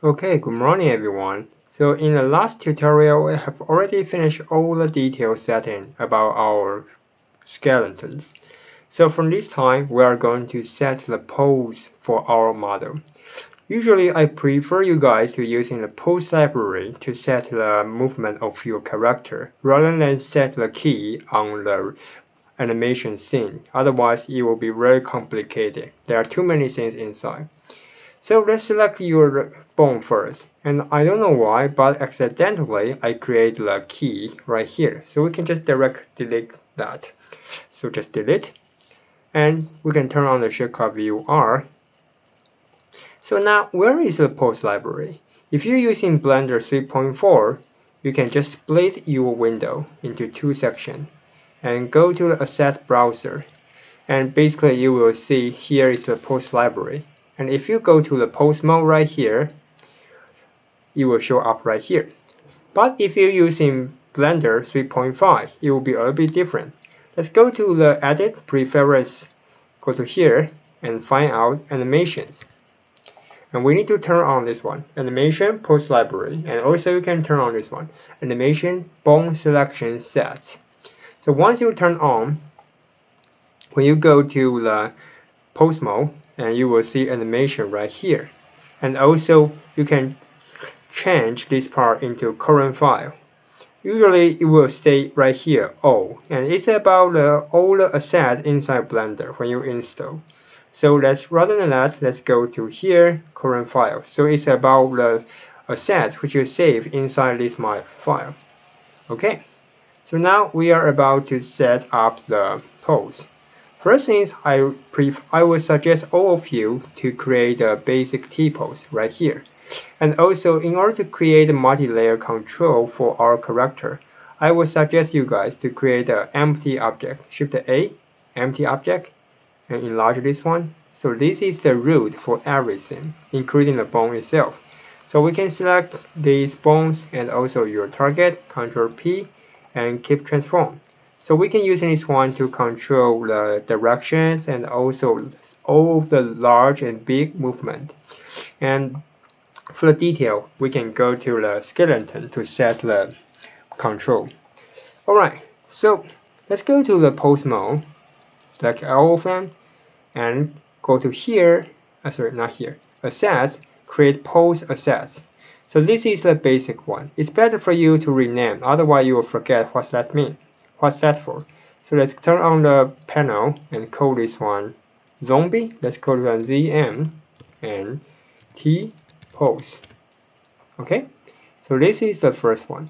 Okay, good morning everyone. So in the last tutorial, we have already finished all the detailed setting about our skeletons. So from this time, we are going to set the pose for our model. Usually, I prefer you guys to using the pose library to set the movement of your character, rather than set the key on the animation scene. Otherwise, it will be very complicated. There are too many things inside. So let's select your bone first. And I don't know why, but accidentally I create the key right here. So we can just direct delete that. So just delete. And we can turn on the shortcut view R. So now where is the pose library? If you're using Blender 3.4, you can just split your window into two sections and go to the Asset Browser. And basically you will see here is the pose library. And if you go to the pose mode right here, it will show up right here. But if you're using Blender 3.5, it will be a little bit different. Let's go to the Edit Preference, go to here, and find out Animations. And we need to turn on this one, Animation Pose Library, and also you can turn on this one, Animation Bone Selection Sets. So once you turn on, when you go to the Pose mode, and you will see animation right here. And also you can change this part into current file. Usually it will stay right here, all, and it's about all the assets inside Blender when you install. So rather than that, let's go to here, current file. So it's about the assets which you save inside this my file. Okay, so now we are about to set up the pose. First things I would suggest all of you to create a basic T-pose right here. And also, in order to create a multi-layer control for our character, I would suggest you guys to create an empty object. Shift A, empty object, and enlarge this one. So this is the root for everything, including the bone itself. So we can select these bones and also your target, Ctrl P, and keep transform. So we can use this one to control the directions and also all of the large and big movement. And for the detail, we can go to the skeleton to set the control. Alright, so let's go to the pose mode, select all of them, and go to here, not here, assets, create pose assets. So this is the basic one. It's better for you to rename, otherwise you will forget what's that mean, what's that for. So let's turn on the panel and call this one zombie. Let's call it ZM and T pose. Okay, so this is the first one.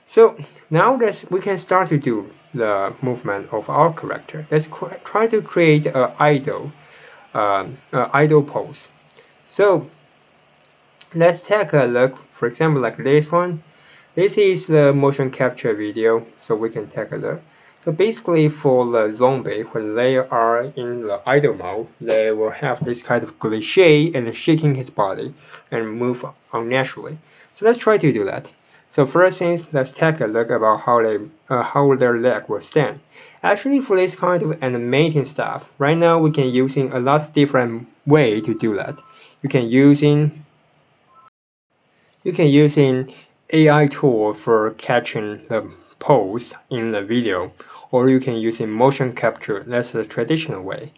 So now we can start to do the movement of our character. Let's try to create an idle pose. So let's take a look, for example, like this one. This is the motion capture video, so we can take a look. So basically for the zombie, when they are in the idle mode, they will have this kind of cliche and shaking his body and move unnaturally. So let's try to do that. So first things, let's take a look about how their leg will stand. Actually, for this kind of animating stuff, right now we can using a lot of different way to do that. You can using AI tool for catching the pose in the video, or you can use motion capture. That's the traditional way.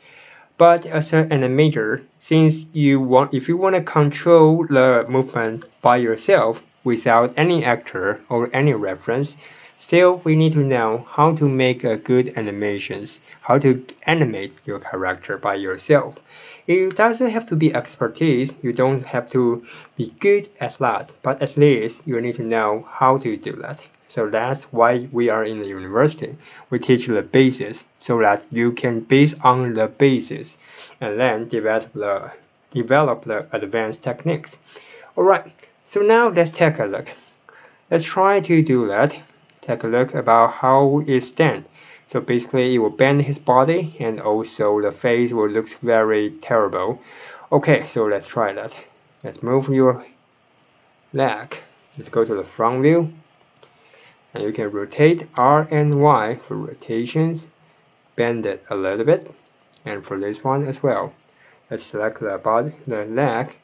But as an animator, since if you want to control the movement by yourself without any actor or any reference, still we need to know how to make a good animations, how to animate your character by yourself. It doesn't have to be expertise, you don't have to be good at that, but at least you need to know how to do that. So that's why we are in the university. We teach the basis so that you can base on the basis and then develop the advanced techniques. Alright, so now let's take a look. Let's try to do that. Take a look about how it stands. So basically it will bend his body and also the face will look very terrible. Okay, so let's try that. Let's move your leg. Let's go to the front view. And you can rotate R and Y for rotations. Bend it a little bit. And for this one as well. Let's select the leg.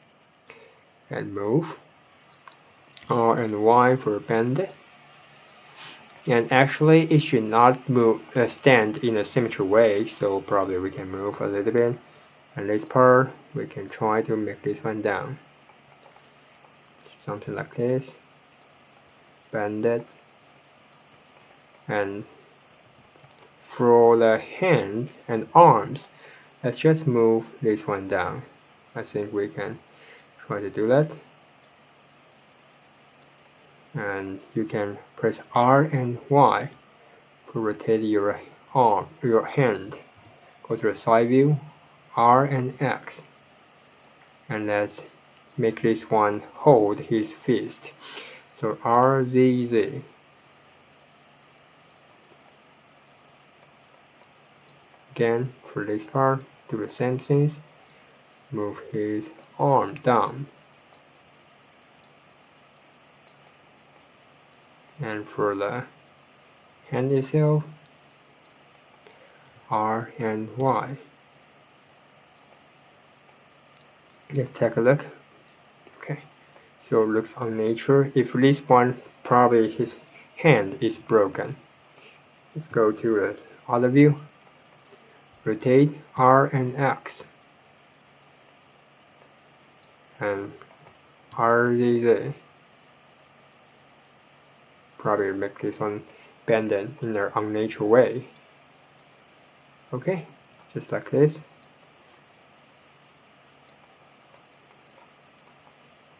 and move. R and Y for bend. And actually it should not move stand in a symmetrical way, so probably we can move a little bit. And this part we can try to make this one down. Something like this. Bend it. And for the hands and arms, let's just move this one down. I think we can try to do that. And you can press R and Y to rotate your arm, your hand. Go to the side view, R and X. And let's make this one hold his fist. So R, Z, Z. Again, for this part, do the same things. Move his arm down. And for the hand itself, R and Y. Let's take a look. Okay, so it looks unnatural. If this one, probably his hand is broken. Let's go to the other view. Rotate R and X. And R, Z, Z. Probably make this one bend in an unnatural way. Okay, just like this.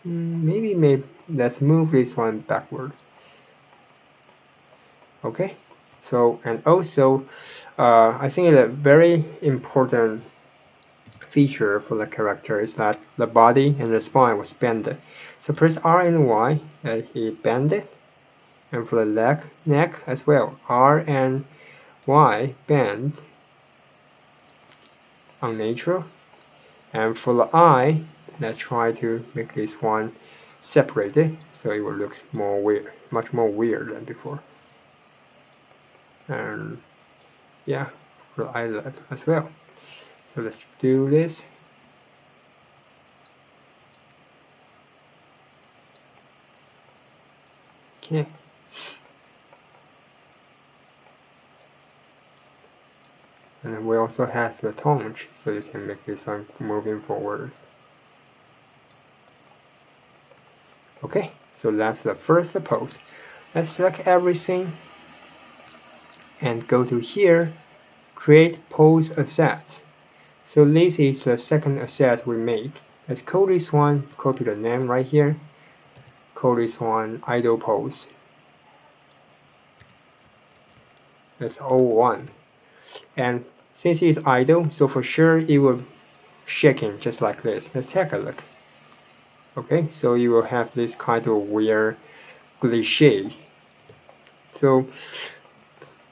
Maybe let's move this one backward. Okay, so and also I think a very important feature for the character is that the body and the spine was bended. So press R and Y and he bend it, and for the neck as well, R and Y bend unnatural, and for the eye, let's try to make this one separated so it will look more weird, much more weird than before. And yeah, for the eyelid as well. So let's do this. Okay. And we also have the tongue, so you can make this one moving forward. Okay, so that's the first pose. Let's select everything and go to here, create pose assets. So this is the second asset we made. Let's call this one, copy the name right here, call this one idle pose. That's O1. And since it's idle, so for sure it will shaking just like this. Let's take a look. Okay, so you will have this kind of weird cliche. So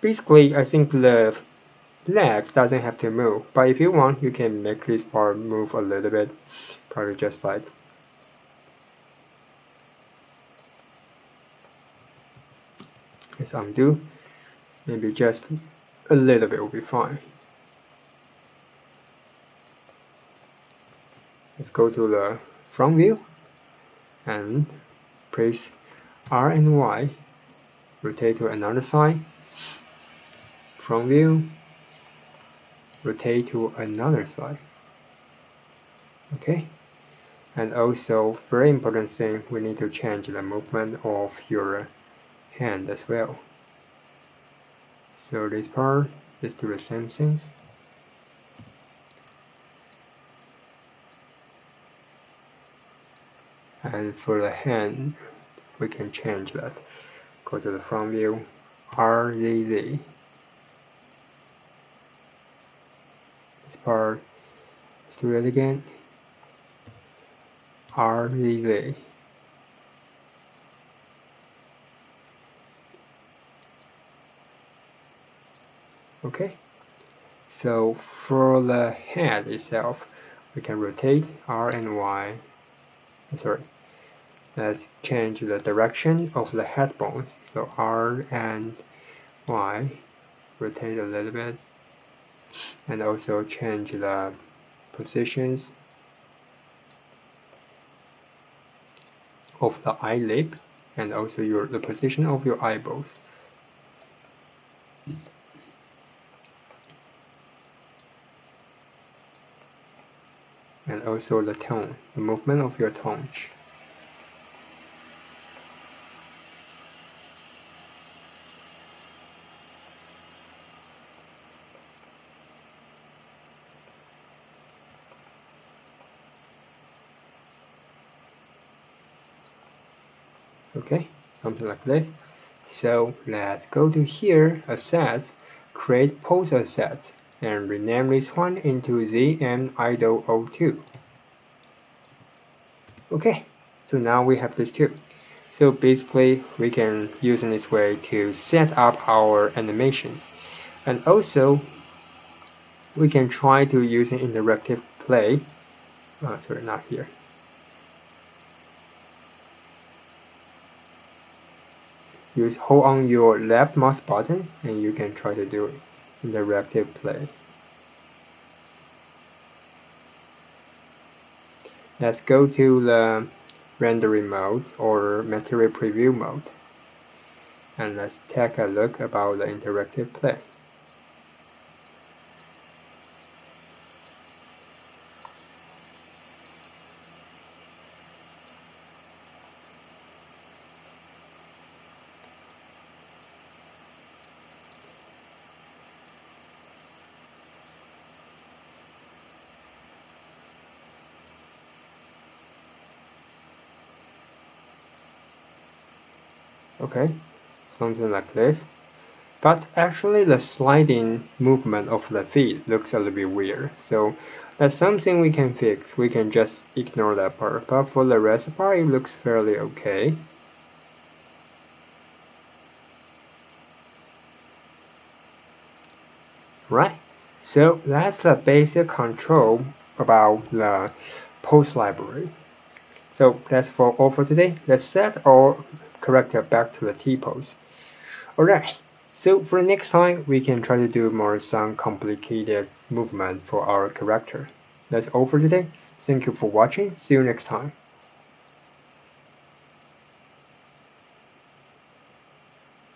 basically, I think the leg doesn't have to move, but if you want, you can make this part move a little bit, probably just like let's undo. Maybe just a little bit will be fine. Let's go to the front view and press R and Y, rotate to another side, front view, rotate to another side. Okay, and also very important thing, we need to change the movement of your hand as well. So this part, let's do the same things. And for the hand, we can change that. Go to the front view, RZZ. This part, let's do it again. RZZ. Okay. So for the head itself, we can rotate R and Y. Sorry. Let's change the direction of the head bones. So R and Y, rotate a little bit, and also change the positions. of the eyelid and also the position of your eyeballs. And also the tone, the movement of your tongue. Okay, something like this. So let's go to here, Assets, create pose assets, and rename this one into ZM Idol 02. Okay, so now we have this too. So basically, we can use in this way to set up our animations. And also, we can try to use an interactive play. Sorry, not here. Hold on your left mouse button and you can try to do interactive play. Let's go to the rendering mode or material preview mode. And let's take a look about the interactive play. Okay, something like this. But actually the sliding movement of the feet looks a little bit weird. So that's something we can fix. We can just ignore that part. But for the rest part, it looks fairly okay. Right. So that's the basic control about the pose library. So that's all for today. Let's set our character back to the T-pose. Alright, so for next time, we can try to do some complicated movement for our character. That's all for today. Thank you for watching. See you next time.